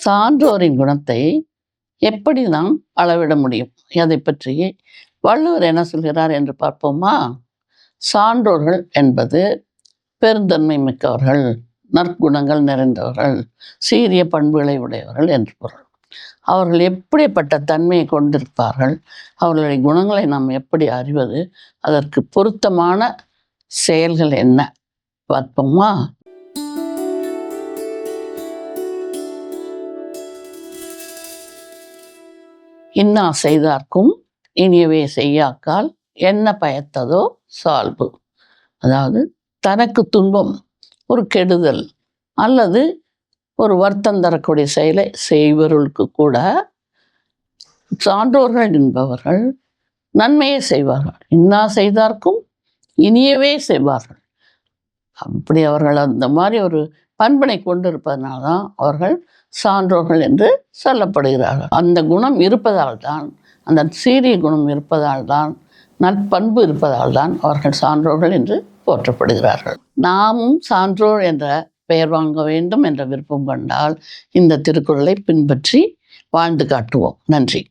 சான்றோரின் குணத்தை எப்படி நாம் அளவிட முடியும்? அதை பற்றி வள்ளுவர் என்ன சொல்கிறார் என்று பார்ப்போமா? சான்றோர்கள் என்பது பெருந்தன்மை மிக்கவர்கள், நற்குணங்கள் நிறைந்தவர்கள், சீரிய பண்புகளை உடையவர்கள் என்று பொருள். அவர்கள் எப்படிப்பட்ட தன்மையை கொண்டிருப்பார்கள், அவர்களுடைய குணங்களை நாம் எப்படி அறிவது, அதற்கு பொருத்தமான செயல்கள் என்ன பார்ப்போமா? இன்னா செய்தார்க்கும் இனியவே செய்யாக்கால் என்ன பயத்ததோ சால்பு. அதாவது தனக்கு துன்பம், ஒரு கெடுதல் அல்லது ஒரு வருத்தம் தரக்கூடிய செயலை செய்பவர்களுக்கு கூட சான்றோர்கள் என்பவர்கள் நன்மையை செய்வார்கள். இன்னா செய்தார்க்கும் இனியவே செய்வார்கள். அப்படி அவர்கள் அந்த மாதிரி ஒரு பண்பினை கொண்டிருப்பதனால தான் அவர்கள் சான்றோர்கள் என்று சொல்லப்படுகிறார்கள். அந்த குணம் இருப்பதால் தான், அந்த சீரிய குணம் இருப்பதால் தான், நற்பண்பு இருப்பதால் தான் அவர்கள் சான்றோர்கள் என்று போற்றப்படுகிறார்கள். நாமும் சான்றோர் என்ற பெயர் வாங்க வேண்டும் என்ற விருப்பம் கொண்டால் இந்த திருக்குறளை பின்பற்றி வாழ்ந்து காட்டுவோம். நன்றி.